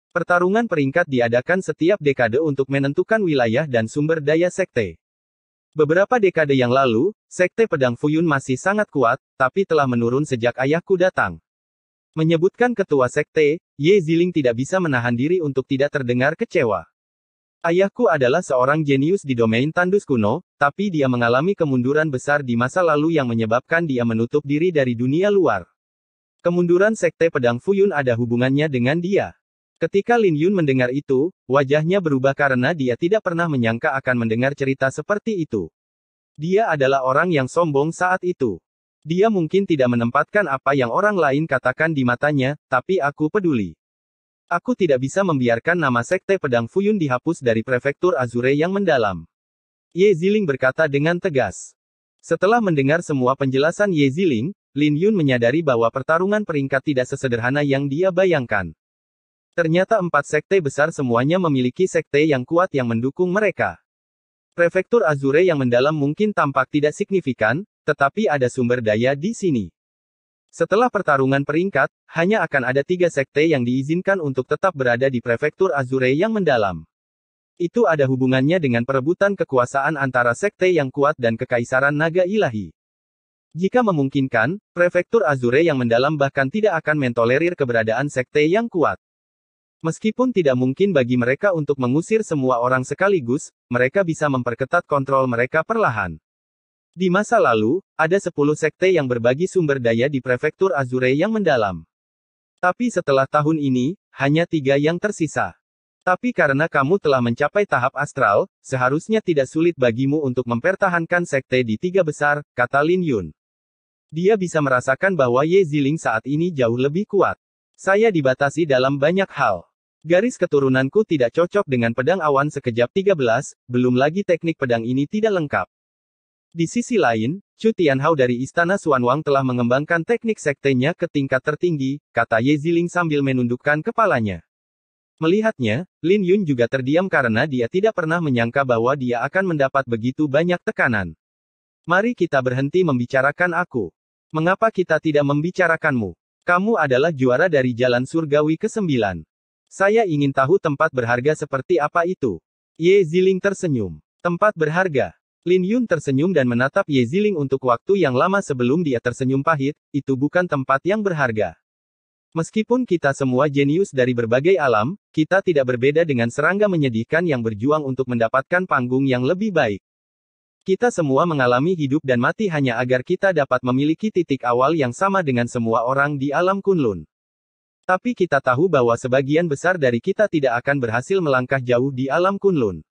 Pertarungan peringkat diadakan setiap dekade untuk menentukan wilayah dan sumber daya sekte. Beberapa dekade yang lalu, Sekte Pedang Fuyun masih sangat kuat, tapi telah menurun sejak ayahku datang. Menyebutkan ketua sekte, Ye Ziling tidak bisa menahan diri untuk tidak terdengar kecewa. Ayahku adalah seorang jenius di domain tandus kuno, tapi dia mengalami kemunduran besar di masa lalu yang menyebabkan dia menutup diri dari dunia luar. Kemunduran Sekte Pedang Fuyun ada hubungannya dengan dia. Ketika Lin Yun mendengar itu, wajahnya berubah karena dia tidak pernah menyangka akan mendengar cerita seperti itu. Dia adalah orang yang sombong saat itu. Dia mungkin tidak menempatkan apa yang orang lain katakan di matanya, tapi aku peduli. Aku tidak bisa membiarkan nama Sekte Pedang Fuyun dihapus dari Prefektur Azure yang mendalam. Ye Ziling berkata dengan tegas. Setelah mendengar semua penjelasan Ye Ziling, Lin Yun menyadari bahwa pertarungan peringkat tidak sesederhana yang dia bayangkan. Ternyata 4 sekte besar semuanya memiliki sekte yang kuat yang mendukung mereka. Prefektur Azure yang mendalam mungkin tampak tidak signifikan, tetapi ada sumber daya di sini. Setelah pertarungan peringkat, hanya akan ada 3 sekte yang diizinkan untuk tetap berada di Prefektur Azure yang mendalam. Itu ada hubungannya dengan perebutan kekuasaan antara sekte yang kuat dan kekaisaran naga ilahi. Jika memungkinkan, Prefektur Azure yang mendalam bahkan tidak akan mentolerir keberadaan sekte yang kuat. Meskipun tidak mungkin bagi mereka untuk mengusir semua orang sekaligus, mereka bisa memperketat kontrol mereka perlahan. Di masa lalu, ada 10 sekte yang berbagi sumber daya di Prefektur Azure yang mendalam. Tapi setelah tahun ini, hanya 3 yang tersisa. Tapi karena kamu telah mencapai tahap astral, seharusnya tidak sulit bagimu untuk mempertahankan sekte di 3 besar, kata Lin Yun. Dia bisa merasakan bahwa Ye Ziling saat ini jauh lebih kuat. Saya dibatasi dalam banyak hal. Garis keturunanku tidak cocok dengan pedang awan sekejap 13, belum lagi teknik pedang ini tidak lengkap. Di sisi lain, Chu Tianhao dari Istana Xuanwang telah mengembangkan teknik sektenya ke tingkat tertinggi, kata Ye Ziling sambil menundukkan kepalanya. Melihatnya, Lin Yun juga terdiam karena dia tidak pernah menyangka bahwa dia akan mendapat begitu banyak tekanan. Mari kita berhenti membicarakan aku. Mengapa kita tidak membicarakanmu? Kamu adalah juara dari jalan surgawi ke-9. Saya ingin tahu tempat berharga seperti apa itu. Ye Ziling tersenyum. Tempat berharga. Lin Yun tersenyum dan menatap Ye Ziling untuk waktu yang lama sebelum dia tersenyum pahit, itu bukan tempat yang berharga. Meskipun kita semua jenius dari berbagai alam, kita tidak berbeda dengan serangga menyedihkan yang berjuang untuk mendapatkan panggung yang lebih baik. Kita semua mengalami hidup dan mati hanya agar kita dapat memiliki titik awal yang sama dengan semua orang di alam Kunlun. Tapi kita tahu bahwa sebagian besar dari kita tidak akan berhasil melangkah jauh di alam Kunlun.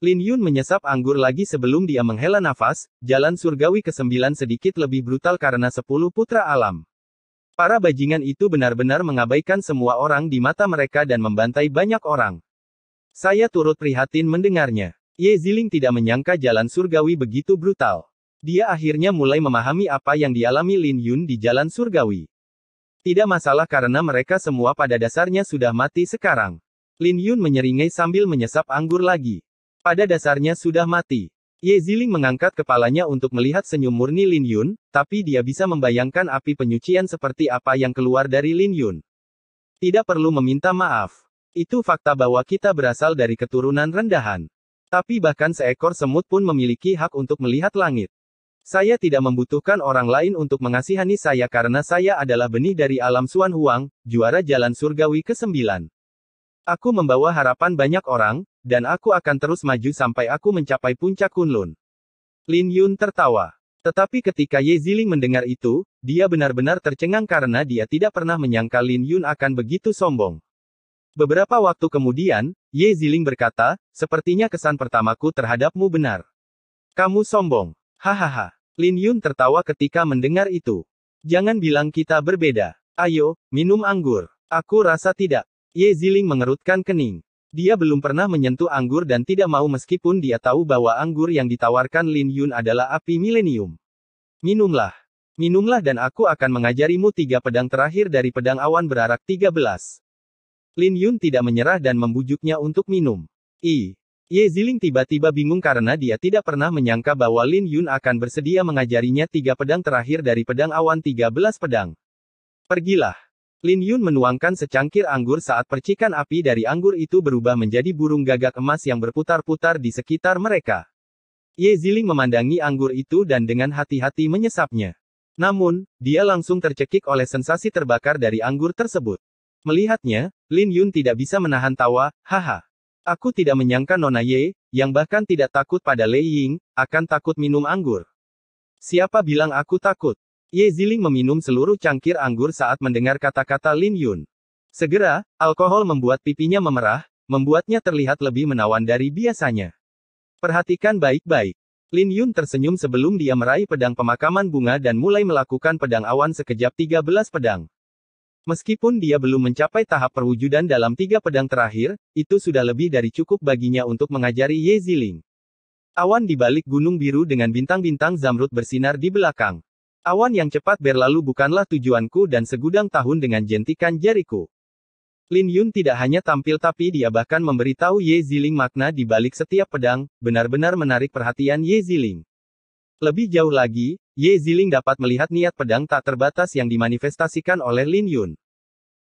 Lin Yun menyesap anggur lagi sebelum dia menghela nafas, jalan surgawi ke-9 sedikit lebih brutal karena 10 putra alam. Para bajingan itu benar-benar mengabaikan semua orang di mata mereka dan membantai banyak orang. Saya turut prihatin mendengarnya. Ye Ziling tidak menyangka jalan surgawi begitu brutal. Dia akhirnya mulai memahami apa yang dialami Lin Yun di jalan surgawi. Tidak masalah karena mereka semua pada dasarnya sudah mati sekarang. Lin Yun menyeringai sambil menyesap anggur lagi. Pada dasarnya sudah mati. Ye Ziling mengangkat kepalanya untuk melihat senyum murni Lin Yun, tapi dia bisa membayangkan api penyucian seperti apa yang keluar dari Lin Yun. Tidak perlu meminta maaf. Itu fakta bahwa kita berasal dari keturunan rendahan. Tapi bahkan seekor semut pun memiliki hak untuk melihat langit. Saya tidak membutuhkan orang lain untuk mengasihani saya karena saya adalah benih dari alam Xuan Huang, juara jalan surgawi ke-9. Aku membawa harapan banyak orang, dan aku akan terus maju sampai aku mencapai puncak Kunlun. Lin Yun tertawa. Tetapi ketika Ye Ziling mendengar itu, dia benar-benar tercengang karena dia tidak pernah menyangka Lin Yun akan begitu sombong. Beberapa waktu kemudian, Ye Ziling berkata, sepertinya kesan pertamaku terhadapmu benar. Kamu sombong. Hahaha. Lin Yun tertawa ketika mendengar itu. Jangan bilang kita berbeda. Ayo, minum anggur. Aku rasa tidak. Ye Ziling mengerutkan kening. Dia belum pernah menyentuh anggur dan tidak mau meskipun dia tahu bahwa anggur yang ditawarkan Lin Yun adalah api milenium. Minumlah. Minumlah dan aku akan mengajarimu 3 pedang terakhir dari pedang awan berarak 13. Lin Yun tidak menyerah dan membujuknya untuk minum. Ye Ziling tiba-tiba bingung karena dia tidak pernah menyangka bahwa Lin Yun akan bersedia mengajarinya 3 pedang terakhir dari pedang awan 13 pedang. Pergilah. Lin Yun menuangkan secangkir anggur saat percikan api dari anggur itu berubah menjadi burung gagak emas yang berputar-putar di sekitar mereka. Ye Ziling memandangi anggur itu dan dengan hati-hati menyesapnya. Namun, dia langsung tercekik oleh sensasi terbakar dari anggur tersebut. Melihatnya, Lin Yun tidak bisa menahan tawa, haha. Aku tidak menyangka Nona Ye, yang bahkan tidak takut pada Lei Ying, akan takut minum anggur. Siapa bilang aku takut? Ye Ziling meminum seluruh cangkir anggur saat mendengar kata-kata Lin Yun. Segera, alkohol membuat pipinya memerah, membuatnya terlihat lebih menawan dari biasanya. Perhatikan baik-baik. Lin Yun tersenyum sebelum dia meraih pedang pemakaman bunga dan mulai melakukan pedang awan sekejap 13 pedang. Meskipun dia belum mencapai tahap perwujudan dalam 3 pedang terakhir, itu sudah lebih dari cukup baginya untuk mengajari Ye Ziling. Awan di balik gunung biru dengan bintang-bintang zamrud bersinar di belakang. Awan yang cepat berlalu bukanlah tujuanku dan segudang tahun dengan jentikan jariku. Lin Yun tidak hanya tampil tapi dia bahkan memberitahu Ye Ziling makna di balik setiap pedang, benar-benar menarik perhatian Ye Ziling. Lebih jauh lagi, Ye Ziling dapat melihat niat pedang tak terbatas yang dimanifestasikan oleh Lin Yun.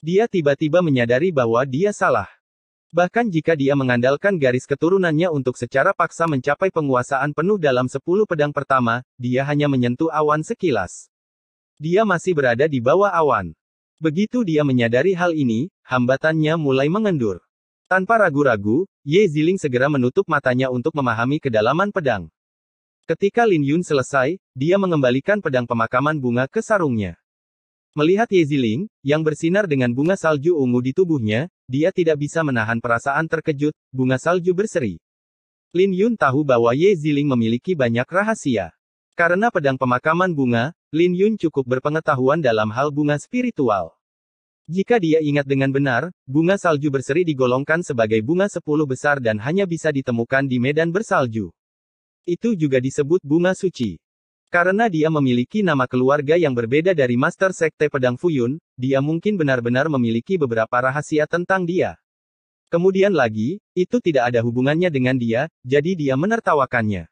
Dia tiba-tiba menyadari bahwa dia salah. Bahkan jika dia mengandalkan garis keturunannya untuk secara paksa mencapai penguasaan penuh dalam 10 pedang pertama, dia hanya menyentuh awan sekilas. Dia masih berada di bawah awan. Begitu dia menyadari hal ini, hambatannya mulai mengendur. Tanpa ragu-ragu, Ye Ziling segera menutup matanya untuk memahami kedalaman pedang. Ketika Lin Yun selesai, dia mengembalikan pedang pemakaman bunga ke sarungnya. Melihat Ye Ziling, yang bersinar dengan bunga salju ungu di tubuhnya, dia tidak bisa menahan perasaan terkejut, bunga salju berseri. Lin Yun tahu bahwa Ye Ziling memiliki banyak rahasia. Karena pedang pemakaman bunga, Lin Yun cukup berpengetahuan dalam hal bunga spiritual. Jika dia ingat dengan benar, bunga salju berseri digolongkan sebagai bunga 10 besar dan hanya bisa ditemukan di medan bersalju. Itu juga disebut bunga suci. Karena dia memiliki nama keluarga yang berbeda dari Master Sekte Pedang Fuyun, dia mungkin benar-benar memiliki beberapa rahasia tentang dia. Kemudian lagi, itu tidak ada hubungannya dengan dia, jadi dia menertawakannya.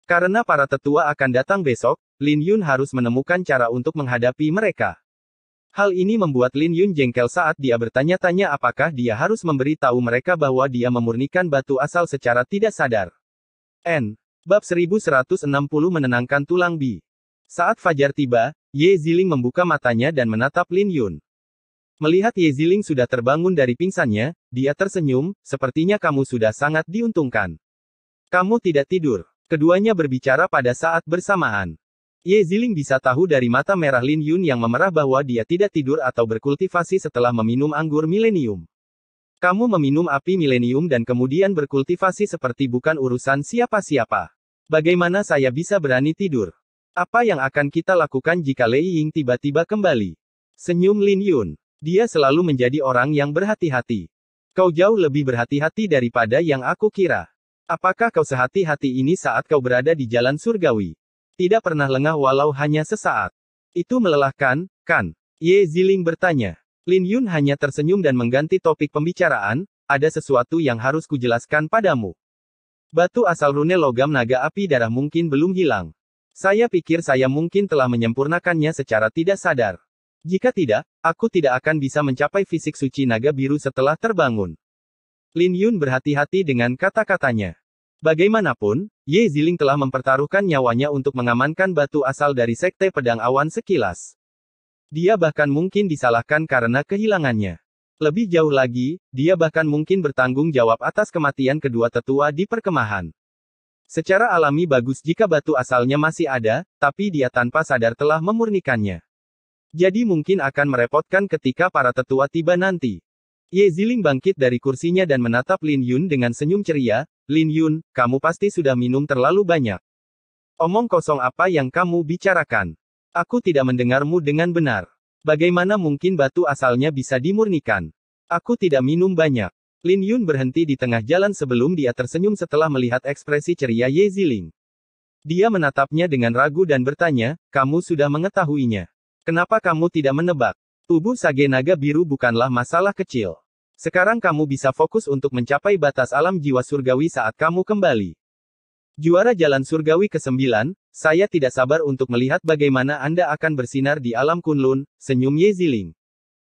Karena para tetua akan datang besok, Lin Yun harus menemukan cara untuk menghadapi mereka. Hal ini membuat Lin Yun jengkel saat dia bertanya-tanya apakah dia harus memberi tahu mereka bahwa dia memurnikan batu asal secara tidak sadar. Bab 1160 menenangkan tulang Bi. Saat fajar tiba, Ye Ziling membuka matanya dan menatap Lin Yun. Melihat Ye Ziling sudah terbangun dari pingsannya, dia tersenyum, sepertinya kamu sudah sangat diuntungkan. Kamu tidak tidur. Keduanya berbicara pada saat bersamaan. Ye Ziling bisa tahu dari mata merah Lin Yun yang memerah bahwa dia tidak tidur atau berkultivasi setelah meminum anggur milenium. Kamu meminum api milenium dan kemudian berkultivasi seperti bukan urusan siapa-siapa. Bagaimana saya bisa berani tidur? Apa yang akan kita lakukan jika Lei Ying tiba-tiba kembali? Senyum Lin Yun. Dia selalu menjadi orang yang berhati-hati. Kau jauh lebih berhati-hati daripada yang aku kira. Apakah kau sehati-hati ini saat kau berada di jalan surgawi? Tidak pernah lengah walau hanya sesaat. Itu melelahkan, kan? Ye Ziling bertanya. Lin Yun hanya tersenyum dan mengganti topik pembicaraan, ada sesuatu yang harus kujelaskan padamu. Batu asal rune logam naga api darah mungkin belum hilang. Saya pikir saya mungkin telah menyempurnakannya secara tidak sadar. Jika tidak, aku tidak akan bisa mencapai fisik suci naga biru setelah terbangun. Lin Yun berhati-hati dengan kata-katanya. Bagaimanapun, Ye Ziling telah mempertaruhkan nyawanya untuk mengamankan batu asal dari Sekte Pedang Awan sekilas. Dia bahkan mungkin disalahkan karena kehilangannya. Lebih jauh lagi, dia bahkan mungkin bertanggung jawab atas kematian kedua tetua di perkemahan. Secara alami bagus jika batu asalnya masih ada, tapi dia tanpa sadar telah memurnikannya. Jadi mungkin akan merepotkan ketika para tetua tiba nanti. Ye Ziling bangkit dari kursinya dan menatap Lin Yun dengan senyum ceria. Lin Yun, kamu pasti sudah minum terlalu banyak. Omong kosong apa yang kamu bicarakan? Aku tidak mendengarmu dengan benar. Bagaimana mungkin batu asalnya bisa dimurnikan? Aku tidak minum banyak. Lin Yun berhenti di tengah jalan sebelum dia tersenyum setelah melihat ekspresi ceria Ye Ziling. Dia menatapnya dengan ragu dan bertanya, kamu sudah mengetahuinya. Kenapa kamu tidak menebak? Tubuh Sage Naga Biru bukanlah masalah kecil. Sekarang kamu bisa fokus untuk mencapai batas alam jiwa surgawi saat kamu kembali. Juara jalan surgawi ke-9, saya tidak sabar untuk melihat bagaimana Anda akan bersinar di alam Kunlun, senyum Ye Ziling.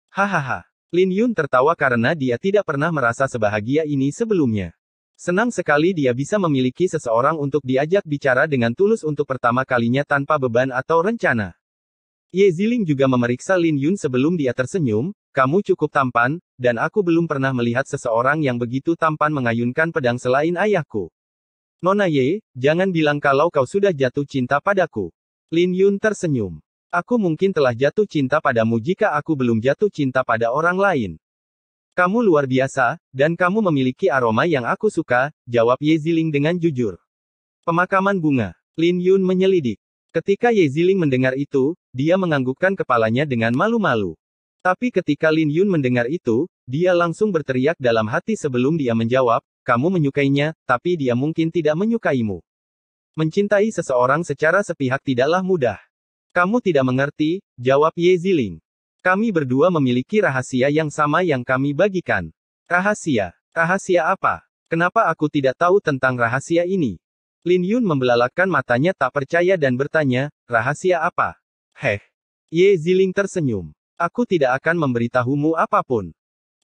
Hahaha. Lin Yun tertawa karena dia tidak pernah merasa sebahagia ini sebelumnya. Senang sekali dia bisa memiliki seseorang untuk diajak bicara dengan tulus untuk pertama kalinya tanpa beban atau rencana. Ye Ziling juga memeriksa Lin Yun sebelum dia tersenyum, kamu cukup tampan, dan aku belum pernah melihat seseorang yang begitu tampan mengayunkan pedang selain ayahku. Nona Ye, jangan bilang kalau kau sudah jatuh cinta padaku. Lin Yun tersenyum. Aku mungkin telah jatuh cinta padamu jika aku belum jatuh cinta pada orang lain. Kamu luar biasa, dan kamu memiliki aroma yang aku suka, jawab Ye Ziling dengan jujur. Pemakaman bunga. Lin Yun menyelidik. Ketika Ye Ziling mendengar itu, dia menganggukkan kepalanya dengan malu-malu. Tapi ketika Lin Yun mendengar itu, dia langsung berteriak dalam hati sebelum dia menjawab, kamu menyukainya, tapi dia mungkin tidak menyukaimu. Mencintai seseorang secara sepihak tidaklah mudah. Kamu tidak mengerti, jawab Ye Ziling. Kami berdua memiliki rahasia yang sama yang kami bagikan. Rahasia? Rahasia apa? Kenapa aku tidak tahu tentang rahasia ini? Lin Yun membelalakan matanya tak percaya dan bertanya, rahasia apa? Heh. Ye Ziling tersenyum. Aku tidak akan memberitahumu apapun.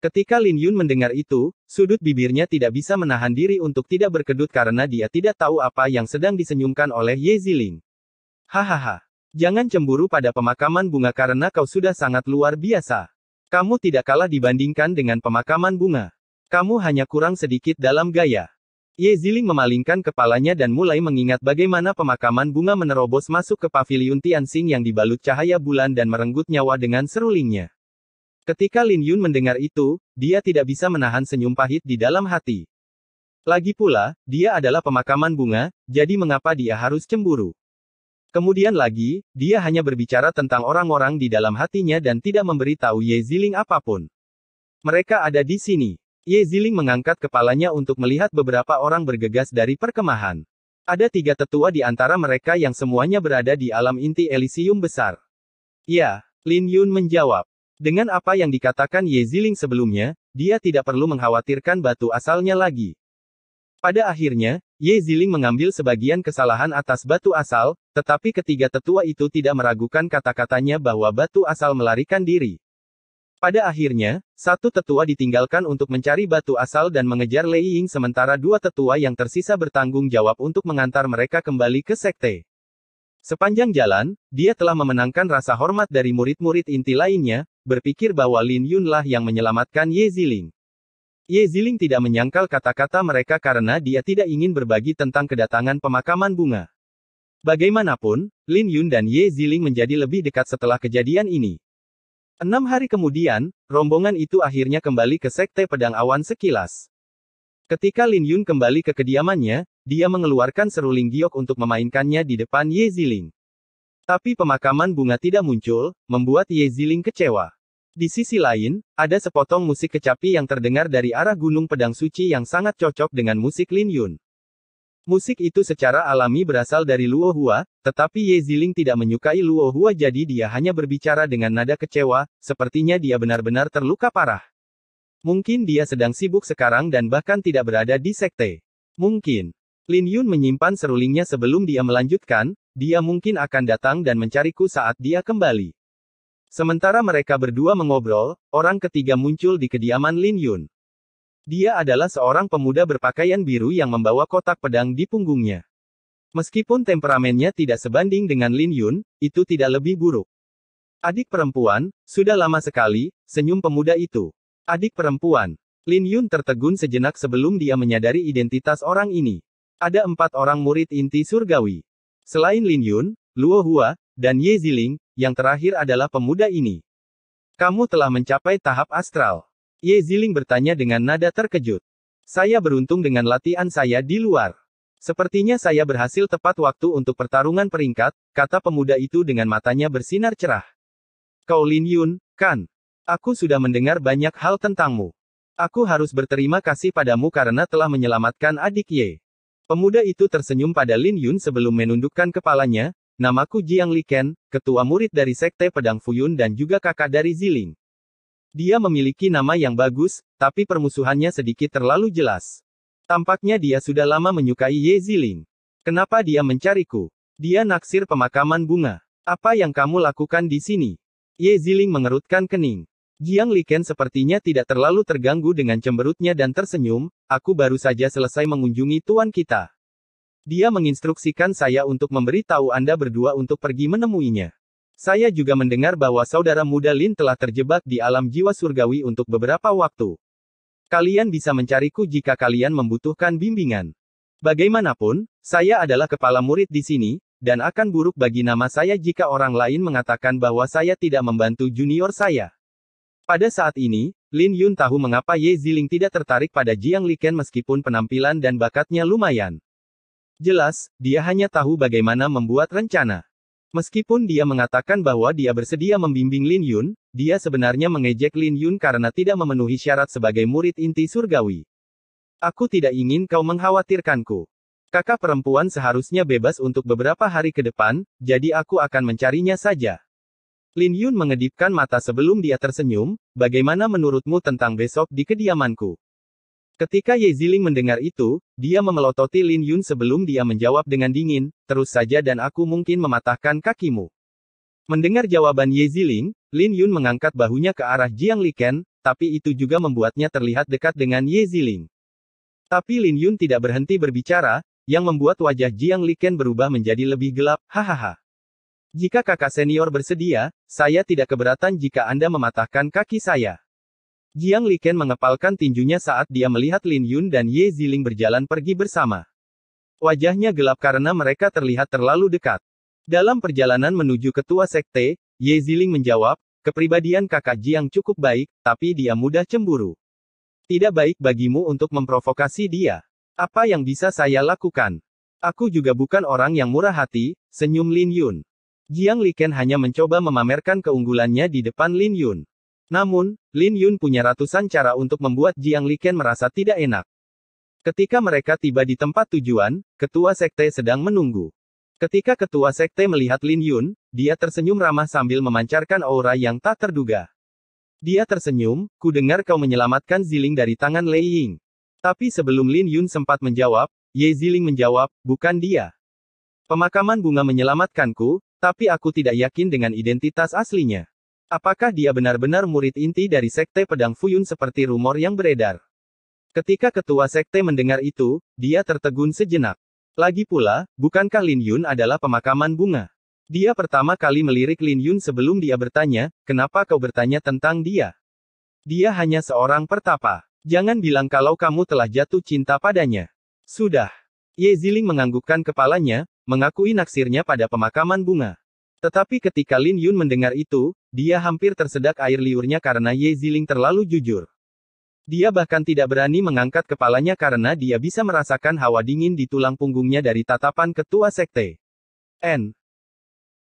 Ketika Lin Yun mendengar itu, sudut bibirnya tidak bisa menahan diri untuk tidak berkedut karena dia tidak tahu apa yang sedang disenyumkan oleh Ye Ziling. Hahaha. Jangan cemburu pada pemakaman bunga karena kau sudah sangat luar biasa. Kamu tidak kalah dibandingkan dengan pemakaman bunga. Kamu hanya kurang sedikit dalam gaya. Ye Ziling memalingkan kepalanya dan mulai mengingat bagaimana pemakaman bunga menerobos masuk ke paviliun Tianxing yang dibalut cahaya bulan dan merenggut nyawa dengan serulingnya. Ketika Lin Yun mendengar itu, dia tidak bisa menahan senyum pahit di dalam hati. Lagi pula, dia adalah pemakaman bunga, jadi mengapa dia harus cemburu? Kemudian lagi, dia hanya berbicara tentang orang-orang di dalam hatinya dan tidak memberitahu Ye Ziling apapun. Mereka ada di sini. Ye Ziling mengangkat kepalanya untuk melihat beberapa orang bergegas dari perkemahan. Ada 3 tetua di antara mereka yang semuanya berada di alam inti Elysium besar. Ya, Lin Yun menjawab. Dengan apa yang dikatakan Ye Ziling sebelumnya, dia tidak perlu mengkhawatirkan batu asalnya lagi. Pada akhirnya, Ye Ziling mengambil sebagian kesalahan atas batu asal, tetapi ketiga tetua itu tidak meragukan kata-katanya bahwa batu asal melarikan diri. Pada akhirnya, satu tetua ditinggalkan untuk mencari batu asal dan mengejar Lei Ying sementara 2 tetua yang tersisa bertanggung jawab untuk mengantar mereka kembali ke sekte. Sepanjang jalan, dia telah memenangkan rasa hormat dari murid-murid inti lainnya, berpikir bahwa Lin Yun lah yang menyelamatkan Ye Ziling. Ye Ziling tidak menyangkal kata-kata mereka karena dia tidak ingin berbagi tentang kedatangan pemakaman bunga. Bagaimanapun, Lin Yun dan Ye Ziling menjadi lebih dekat setelah kejadian ini. 6 hari kemudian, rombongan itu akhirnya kembali ke Sekte Pedang Awan sekilas. Ketika Lin Yun kembali ke kediamannya, dia mengeluarkan seruling giok untuk memainkannya di depan Ye Ziling. Tapi pemakaman bunga tidak muncul, membuat Ye Ziling kecewa. Di sisi lain, ada sepotong musik kecapi yang terdengar dari arah Gunung Pedang Suci yang sangat cocok dengan musik Lin Yun. Musik itu secara alami berasal dari Luo Hua, tetapi Ye Ziling tidak menyukai Luo Hua jadi dia hanya berbicara dengan nada kecewa, sepertinya dia benar-benar terluka parah. Mungkin dia sedang sibuk sekarang dan bahkan tidak berada di sekte. Mungkin. Lin Yun menyimpan serulingnya sebelum dia melanjutkan, dia mungkin akan datang dan mencariku saat dia kembali. Sementara mereka berdua mengobrol, orang ketiga muncul di kediaman Lin Yun. Dia adalah seorang pemuda berpakaian biru yang membawa kotak pedang di punggungnya. Meskipun temperamennya tidak sebanding dengan Lin Yun, itu tidak lebih buruk. Adik perempuan, sudah lama sekali, senyum pemuda itu. Adik perempuan. Lin Yun tertegun sejenak sebelum dia menyadari identitas orang ini. Ada 4 orang murid inti surgawi. Selain Lin Yun, Luo Hua, dan Ye Ziling, yang terakhir adalah pemuda ini. Kamu telah mencapai tahap astral. Ye Ziling bertanya dengan nada terkejut. Saya beruntung dengan latihan saya di luar. Sepertinya saya berhasil tepat waktu untuk pertarungan peringkat, kata pemuda itu dengan matanya bersinar cerah. Kau Lin Yun, kan? Aku sudah mendengar banyak hal tentangmu. Aku harus berterima kasih padamu karena telah menyelamatkan adik Ye. Pemuda itu tersenyum pada Lin Yun sebelum menundukkan kepalanya. Namaku Jiang Liken, ketua murid dari Sekte Pedang Fuyun dan juga kakak dari Ziling. Dia memiliki nama yang bagus, tapi permusuhannya sedikit terlalu jelas. Tampaknya dia sudah lama menyukai Ye Ziling. Kenapa dia mencariku? Dia naksir pemakaman bunga. Apa yang kamu lakukan di sini? Ye Ziling mengerutkan kening. Jiang Liken sepertinya tidak terlalu terganggu dengan cemberutnya dan tersenyum, aku baru saja selesai mengunjungi tuan kita. Dia menginstruksikan saya untuk memberitahu Anda berdua untuk pergi menemuinya. Saya juga mendengar bahwa saudara muda Lin telah terjebak di alam jiwa surgawi untuk beberapa waktu. Kalian bisa mencariku jika kalian membutuhkan bimbingan. Bagaimanapun, saya adalah kepala murid di sini, dan akan buruk bagi nama saya jika orang lain mengatakan bahwa saya tidak membantu junior saya. Pada saat ini, Lin Yun tahu mengapa Ye Ziling tidak tertarik pada Jiang Liken meskipun penampilan dan bakatnya lumayan. Jelas, dia hanya tahu bagaimana membuat rencana. Meskipun dia mengatakan bahwa dia bersedia membimbing Lin Yun, dia sebenarnya mengejek Lin Yun karena tidak memenuhi syarat sebagai murid inti surgawi. Aku tidak ingin kau mengkhawatirkanku. Kakak perempuan seharusnya bebas untuk beberapa hari ke depan, jadi aku akan mencarinya saja. Lin Yun mengedipkan mata sebelum dia tersenyum, bagaimana menurutmu tentang besok di kediamanku? Ketika Ye Ziling mendengar itu, dia memelototi Lin Yun sebelum dia menjawab dengan dingin, terus saja dan aku mungkin mematahkan kakimu. Mendengar jawaban Ye Ziling, Lin Yun mengangkat bahunya ke arah Jiang Liken, tapi itu juga membuatnya terlihat dekat dengan Ye Ziling. Tapi Lin Yun tidak berhenti berbicara, yang membuat wajah Jiang Liken berubah menjadi lebih gelap, hahaha. Jika kakak senior bersedia, saya tidak keberatan jika Anda mematahkan kaki saya. Jiang Liken mengepalkan tinjunya saat dia melihat Lin Yun dan Ye Ziling berjalan pergi bersama. Wajahnya gelap karena mereka terlihat terlalu dekat. Dalam perjalanan menuju ketua sekte, Ye Ziling menjawab, kepribadian kakak Jiang cukup baik, tapi dia mudah cemburu. Tidak baik bagimu untuk memprovokasi dia. Apa yang bisa saya lakukan? Aku juga bukan orang yang murah hati, senyum Lin Yun. Jiang Liken hanya mencoba memamerkan keunggulannya di depan Lin Yun. Namun, Lin Yun punya ratusan cara untuk membuat Jiang Liken merasa tidak enak. Ketika mereka tiba di tempat tujuan, ketua sekte sedang menunggu. Ketika ketua sekte melihat Lin Yun, dia tersenyum ramah sambil memancarkan aura yang tak terduga. Dia tersenyum, ku dengar kau menyelamatkan Ziling dari tangan Lei Ying. Tapi sebelum Lin Yun sempat menjawab, Ye Ziling menjawab, bukan dia. Pemakaman bunga menyelamatkanku, tapi aku tidak yakin dengan identitas aslinya. Apakah dia benar-benar murid inti dari sekte pedang Fuyun seperti rumor yang beredar? Ketika ketua sekte mendengar itu, dia tertegun sejenak. Lagi pula, bukankah Lin Yun adalah pemakaman bunga? Dia pertama kali melirik Lin Yun sebelum dia bertanya, kenapa kau bertanya tentang dia? Dia hanya seorang pertapa. Jangan bilang kalau kamu telah jatuh cinta padanya. Sudah. Ye Ziling menganggukkan kepalanya, mengakui naksirnya pada pemakaman bunga. Tetapi ketika Lin Yun mendengar itu, dia hampir tersedak air liurnya karena Ye Ziling terlalu jujur. Dia bahkan tidak berani mengangkat kepalanya karena dia bisa merasakan hawa dingin di tulang punggungnya dari tatapan ketua sekte.